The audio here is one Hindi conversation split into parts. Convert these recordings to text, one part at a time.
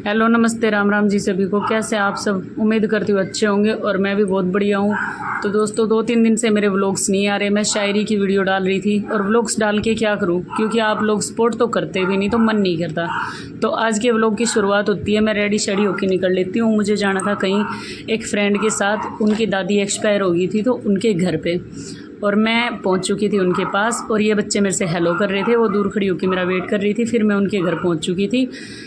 हेलो, नमस्ते, राम राम जी सभी को। कैसे आप सब? उम्मीद करती हूँ अच्छे होंगे और मैं भी बहुत बढ़िया हूँ। तो दोस्तों, 2-3 दिन से मेरे व्लॉग्स नहीं आ रहे। मैं शायरी की वीडियो डाल रही थी और व्लॉग्स डाल के क्या करूँ, क्योंकि आप लोग सपोर्ट तो करते भी नहीं, तो मन नहीं करता। तो आज के व्लॉग की शुरुआत होती है, मैं रेडी शेडी होकर निकल लेती हूँ। मुझे जाना था कहीं एक फ्रेंड के साथ, उनकी दादी एक्सपायर हो गई थी तो उनके घर पर। और मैं पहुंच चुकी थी उनके पास और ये बच्चे मेरे से हेलो कर रहे थे। वो दूर खड़ी होकर मेरा वेट कर रही थी। फिर मैं उनके घर पहुंच चुकी थी।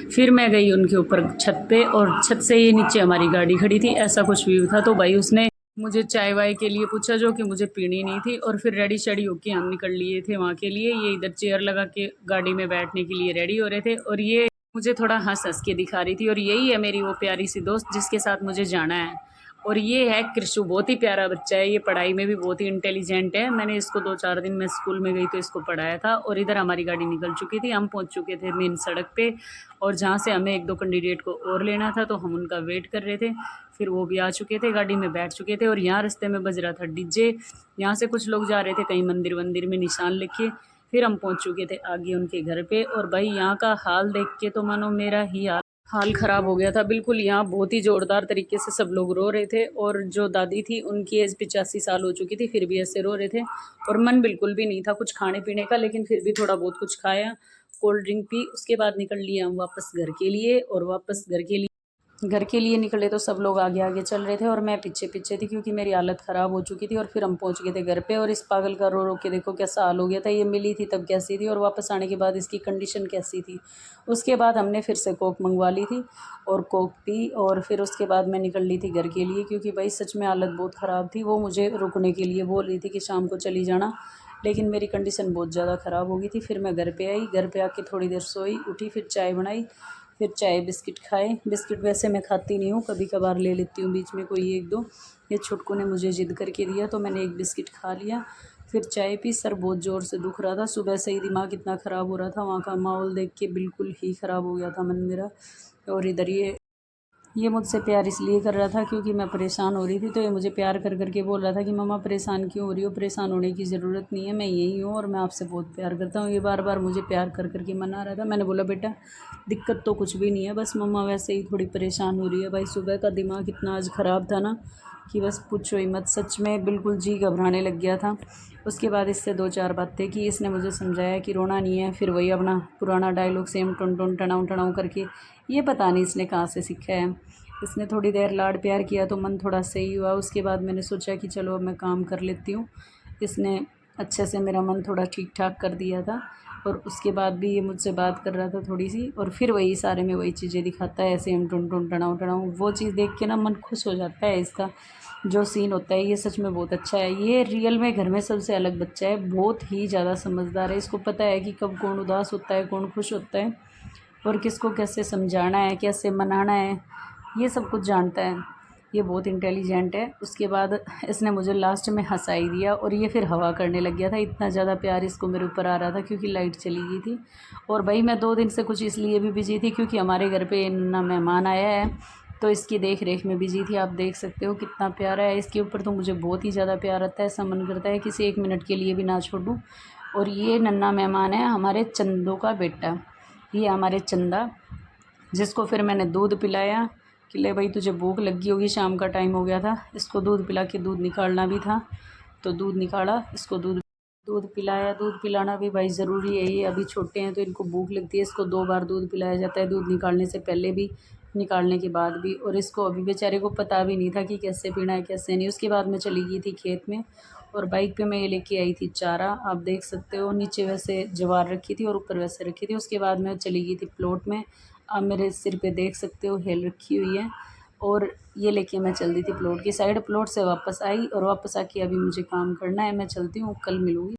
फिर मैं गई उनके ऊपर छत पे और छत से ये नीचे हमारी गाड़ी खड़ी थी। ऐसा कुछ व्यू था। तो भाई उसने मुझे चाय वाय के लिए पूछा, जो कि मुझे पीनी नहीं थी। और फिर रेडी शेडी होके हम निकल लिए थे वहाँ के लिए। ये इधर चेयर लगा के गाड़ी में बैठने के लिए रेडी हो रहे थे और ये मुझे थोड़ा हंस हंस के दिखा रही थी। और यही है मेरी वो प्यारी सी दोस्त जिसके साथ मुझे जाना है। और ये है कृषु, बहुत ही प्यारा बच्चा है। ये पढ़ाई में भी बहुत ही इंटेलिजेंट है। मैंने इसको 2-4 दिन में स्कूल में गई तो इसको पढ़ाया था। और इधर हमारी गाड़ी निकल चुकी थी। हम पहुंच चुके थे मेन सड़क पे। और जहाँ से हमें 1-2 कैंडिडेट को और लेना था तो हम उनका वेट कर रहे थे। फिर वो भी आ चुके थे, गाड़ी में बैठ चुके थे। और यहाँ रास्ते में बज रहा था डीजे। यहाँ से कुछ लोग जा रहे थे कहीं मंदिर वंदिर में निशान लिखे। फिर हम पहुंच चुके थे आगे उनके घर पे। और भाई यहाँ का हाल देख के तो मानो मेरा ही हाल ख़राब हो गया था बिल्कुल। यहाँ बहुत ही ज़ोरदार तरीके से सब लोग रो रहे थे। और जो दादी थी उनकी एज 85 साल हो चुकी थी, फिर भी ऐसे रो रहे थे। और मन बिल्कुल भी नहीं था कुछ खाने पीने का, लेकिन फिर भी थोड़ा बहुत कुछ खाया, कोल्ड ड्रिंक पी। उसके बाद निकल लिए हम वापस घर के लिए। और वापस घर के लिए निकले तो सब लोग आगे आगे चल रहे थे और मैं पीछे पीछे थी, क्योंकि मेरी हालत ख़राब हो चुकी थी। और फिर हम पहुंच गए थे घर पे। और इस पागल का रो रो के देखो कैसा हाल हो गया था। ये मिली थी तब कैसी थी और वापस आने के बाद इसकी कंडीशन कैसी थी। उसके बाद हमने फिर से कोक मंगवा ली थी और कोक पी। और फिर उसके बाद मैं निकल ली थी घर के लिए, क्योंकि भाई सच में हालत बहुत ख़राब थी। वो मुझे रुकने के लिए बोल रही थी कि शाम को चली जाना, लेकिन मेरी कंडीशन बहुत ज़्यादा ख़राब हो गई थी। फिर मैं घर पे आई, घर पे आके थोड़ी देर सोई, उठी, फिर चाय बनाई, फिर चाय बिस्किट खाए। बिस्किट वैसे मैं खाती नहीं हूँ, कभी कभार ले लेती हूँ बीच में कोई 1-2। ये छुटकू ने मुझे ज़िद करके दिया तो मैंने एक बिस्किट खा लिया। फिर चाय पी। सर बहुत ज़ोर से दुख रहा था, सुबह से ही दिमाग इतना ख़राब हो रहा था। वहाँ का माहौल देख के बिल्कुल ही ख़राब हो गया था मन मेरा। और इधर ये मुझसे प्यार इसलिए कर रहा था क्योंकि मैं परेशान हो रही थी। तो ये मुझे प्यार कर कर के बोल रहा था कि मम्मा परेशान क्यों हो रही हो, परेशान होने की ज़रूरत नहीं है, मैं यही हूँ और मैं आपसे बहुत प्यार करता हूँ। ये बार बार मुझे प्यार कर कर के मना रहा था। मैंने बोला बेटा दिक्कत तो कुछ भी नहीं है, बस मम्मा वैसे ही थोड़ी परेशान हो रही है। भाई सुबह का दिमाग इतना आज ख़राब था ना कि बस पूछो ही मत। सच में बिल्कुल जी घबराने लग गया था। उसके बाद इससे 2-4 बातें की। इसने मुझे समझाया कि रोना नहीं है। फिर वही अपना पुराना डायलॉग सेम टुन टुन टनाऊ टनाऊ करके, ये पता नहीं इसने कहाँ से सीखा है। इसने थोड़ी देर लाड प्यार किया तो मन थोड़ा सही हुआ। उसके बाद मैंने सोचा कि चलो अब मैं काम कर लेती हूँ। इसने अच्छे से मेरा मन थोड़ा ठीक ठाक कर दिया था। और उसके बाद भी ये मुझसे बात कर रहा था थोड़ी सी। और फिर वही सारे में वही चीज़ें दिखाता है, ऐसे हम टुन टुन टनाऊ टनाऊ। वो चीज़ देख के ना मन खुश हो जाता है। इसका जो सीन होता है ये सच में बहुत अच्छा है। ये रियल में घर में सबसे अलग बच्चा है, बहुत ही ज़्यादा समझदार है। इसको पता है कि कब कौन उदास होता है, कौन खुश होता है, और किसको कैसे समझाना है, कैसे मनाना है, ये सब कुछ जानता है। ये बहुत इंटेलिजेंट है। उसके बाद इसने मुझे लास्ट में हंसा ही दिया और ये फिर हवा करने लग गया था। इतना ज़्यादा प्यार इसको मेरे ऊपर आ रहा था क्योंकि लाइट चली गई थी। और भाई मैं 2 दिन से कुछ इसलिए भी बिजी थी क्योंकि हमारे घर पे नन्हा मेहमान आया है, तो इसकी देख रेख में बिजी थी। आप देख सकते हो कितना प्यारा है। इसके ऊपर तो मुझे बहुत ही ज़्यादा प्यार आता है। ऐसा मन करता है किसी 1 मिनट के लिए भी ना छोड़ूं। और ये नन्हा मेहमान है हमारे चंदों का बेटा। ये हमारे चंदा, जिसको फिर मैंने दूध पिलाया कि ले भाई तुझे भूख लगी होगी, शाम का टाइम हो गया था। इसको दूध पिला के दूध निकालना भी था, तो दूध निकाला, इसको दूध दूध पिलाया। दूध पिलाना भी भाई ज़रूरी है। ये अभी छोटे हैं तो इनको भूख लगती है। इसको 2 बार दूध पिलाया जाता है, दूध निकालने से पहले भी, निकालने के बाद भी। और इसको अभी बेचारे को पता भी नहीं था कि कैसे पीना है कैसे नहीं। उसके बाद मैं चली गई थी खेत में और बाइक पे मैं ये लेके आई थी चारा। आप देख सकते हो नीचे वैसे ज्वार रखी थी और ऊपर वैसे रखी थी। उसके बाद मैं चली गई थी प्लॉट में। आप मेरे सिर पे देख सकते हो हेल रखी हुई है। और ये लेके मैं चल दी थी प्लॉट की साइड। प्लॉट से वापस आई और वापस आके अभी मुझे काम करना है। मैं चलती हूँ, कल मिलूँगी।